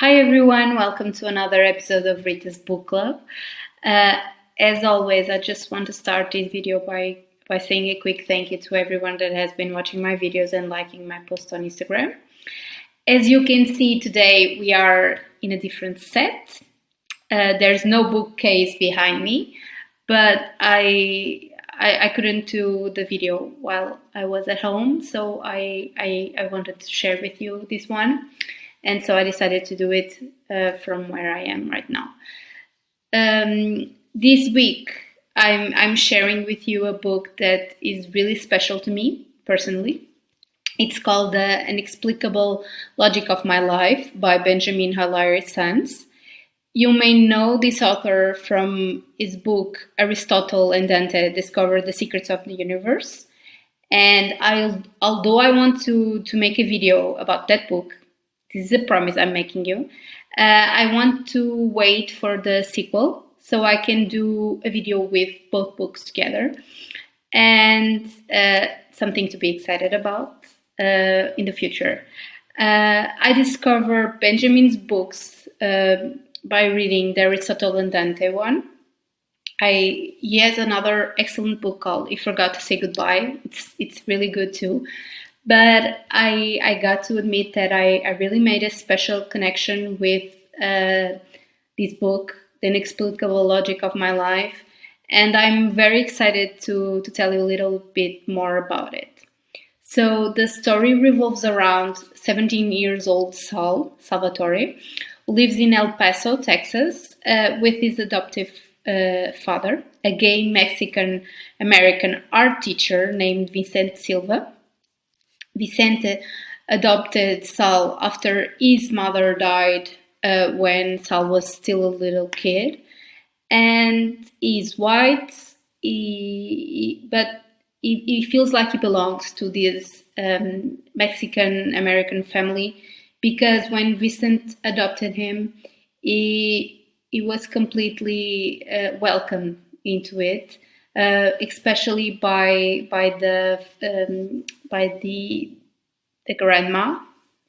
Hi everyone, welcome to another episode of Rita's Book Club. Uh, as always, I just want to start this video by saying a quick thank you to everyone that has been watching my videos and liking my posts on Instagram. As you can see today, we are in a different set. There's no bookcase behind me, but I couldn't do the video while I was at home, so I wanted to share with you this one. And so I decided to do it from where I am right now. This week, I'm sharing with you a book that is really special to me personally. It's called The Inexplicable Logic of My Life by Benjamin Alire Sáenz. You may know this author from his book Aristotle and Dante Discover the Secrets of the Universe. And although I want to make a video about that book, this is a promise I'm making you. I want to wait for the sequel so I can do a video with both books together, and something to be excited about in the future. I discovered Benjamin's books by reading the Aristotle and Dante one. He has another excellent book called He Forgot to Say Goodbye. It's really good too. But I got to admit that I really made a special connection with this book, The Inexplicable Logic of My Life, and I'm very excited to tell you a little bit more about it. So the story revolves around 17 years old Salvatore, who lives in El Paso, Texas, with his adoptive father, a gay Mexican-American art teacher named Vicente Silva. Vicente adopted Sal after his mother died when Sal was still a little kid, and he's white, but he feels like he belongs to this Mexican-American family, because when Vicente adopted him, he was completely welcomed into it. Especially by the grandma,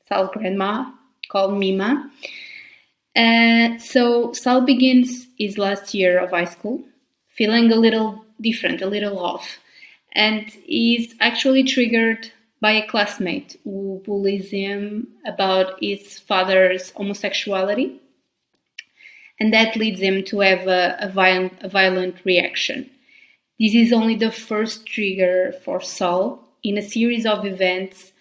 Sal's grandma, called Mima. So Sal begins his last year of high school, feeling a little different, a little off, and he's actually triggered by a classmate who bullies him about his father's homosexuality, and that leads him to have a violent reaction. This is only the first trigger for Sal in a series of events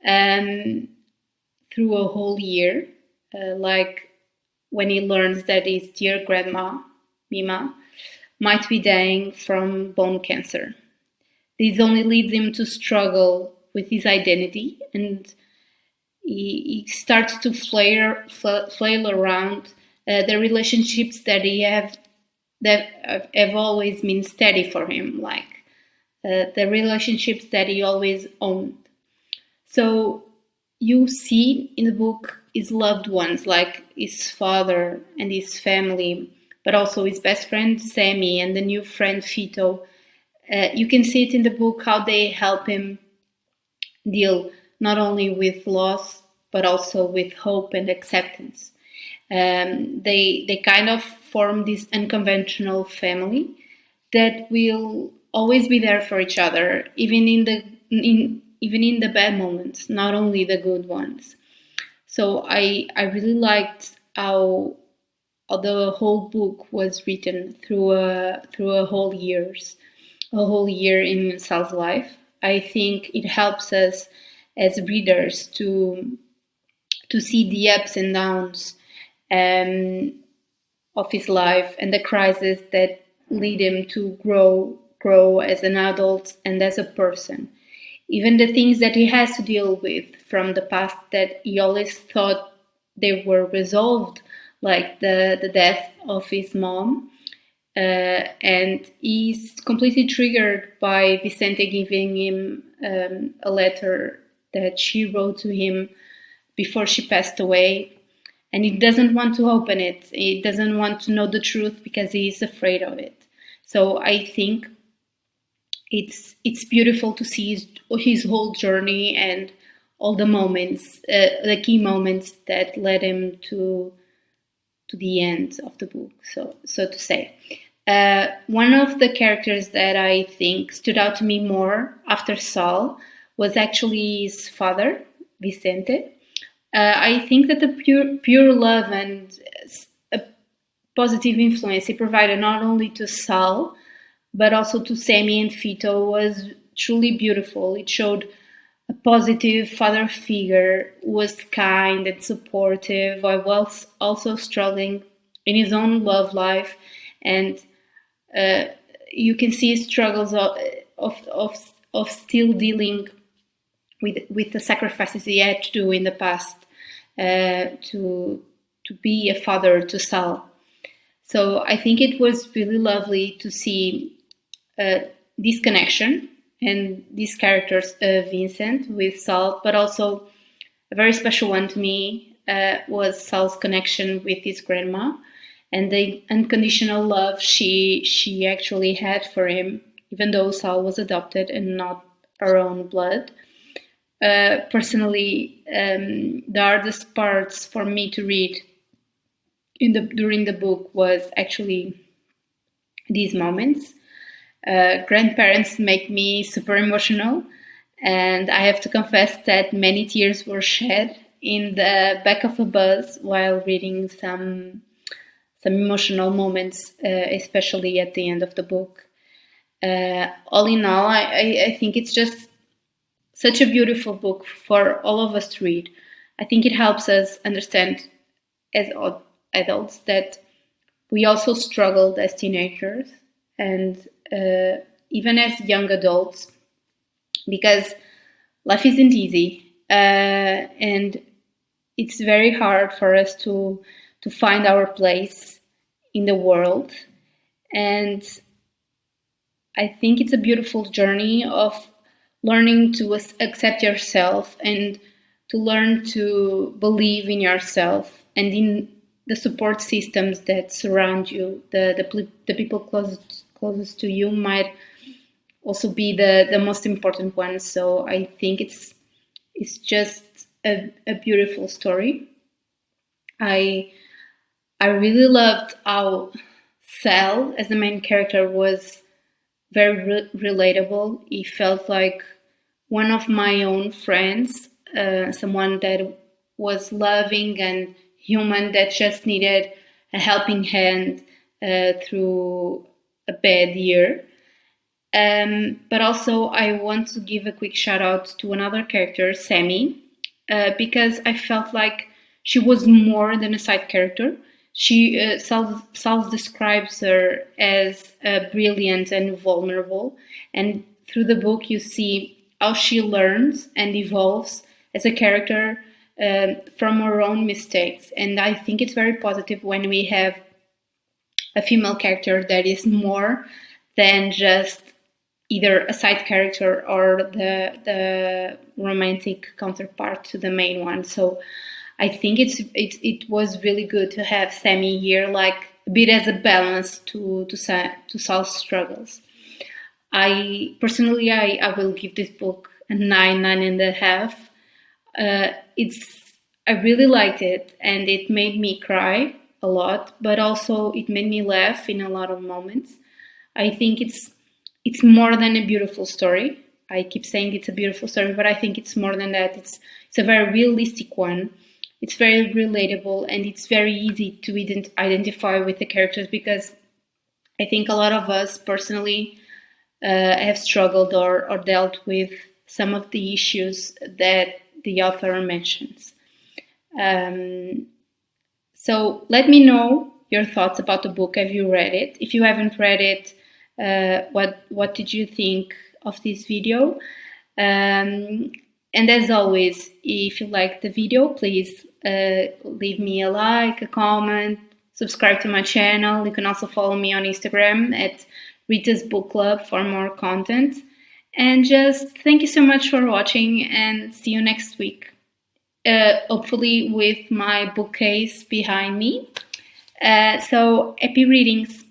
through a whole year, like when he learns that his dear grandma, Mima, might be dying from bone cancer. This only leads him to struggle with his identity, and he starts to flail around the relationships that have always been steady for him, like the relationships that he always owned. So you see in the book his loved ones, like his father and his family, but also his best friend Sammy and the new friend Fito. You can see it in the book how they help him deal not only with loss, but also with hope and acceptance. They kind of form this unconventional family that will always be there for each other, even in the bad moments, not only the good ones. So I really liked how the whole book was written through a whole year in Sal's life. I think it helps us as readers to see the ups and downs of his life and the crises that lead him to grow as an adult and as a person. Even the things that he has to deal with from the past that he always thought they were resolved, like the death of his mom. And he's completely triggered by Vicente giving him a letter that she wrote to him before she passed away. And he doesn't want to open it. He doesn't want to know the truth because he is afraid of it. So I think it's beautiful to see his whole journey and all the moments, the key moments that led him to the end of the book, so to say. One of the characters that I think stood out to me more after Saul was actually his father, Vicente. I think that the pure love and a positive influence he provided not only to Saul, but also to Sammy and Fito was truly beautiful. It showed a positive father figure who was kind and supportive while also struggling in his own love life, and you can see struggles of still dealing with the sacrifices he had to do in the past to be a father to Sal. So I think it was really lovely to see this connection and these characters, Vincent with Sal, but also a very special one to me was Sal's connection with his grandma and the unconditional love she actually had for him, even though Sal was adopted and not her own blood. Personally, the hardest parts for me to read during the book was actually these moments. Grandparents make me super emotional, and I have to confess that many tears were shed in the back of a bus while reading some emotional moments, especially at the end of the book. All in all, I think it's just such a beautiful book for all of us to read. I think it helps us understand as adults that we also struggled as teenagers and even as young adults, because life isn't easy and it's very hard for us to find our place in the world. And I think it's a beautiful journey of learning to accept yourself and to learn to believe in yourself and in the support systems that surround you. The people closest to you might also be the most important ones. So I think it's just a beautiful story. I really loved how Sal, as the main character, was very relatable. He felt like one of my own friends, someone that was loving and human, that just needed a helping hand through a bad year. But also I want to give a quick shout out to another character, Sammy, because I felt like she was more than a side character. Sal describes her as brilliant and vulnerable, and through the book you see how she learns and evolves as a character from her own mistakes. And I think it's very positive when we have a female character that is more than just either a side character or the romantic counterpart to the main one. So I think it was really good to have Sammy here, like a bit as a balance to Sal's struggles. I personally will give this book a 9.5. I really liked it, and it made me cry a lot, but also it made me laugh in a lot of moments. I think it's more than a beautiful story. I keep saying it's a beautiful story, but I think it's more than that. It's a very realistic one. It's very relatable, and it's very easy to identify with the characters, because I think a lot of us personally have struggled or dealt with some of the issues that the author mentions. So let me know your thoughts about the book. Have you read it? If you haven't read it, what did you think of this video? And as always, if you liked the video, please leave me a like, a comment, subscribe to my channel. You can also follow me on Instagram at Rita's Book Club for more content. And just thank you so much for watching, and see you next week. Hopefully with my bookcase behind me. So happy readings.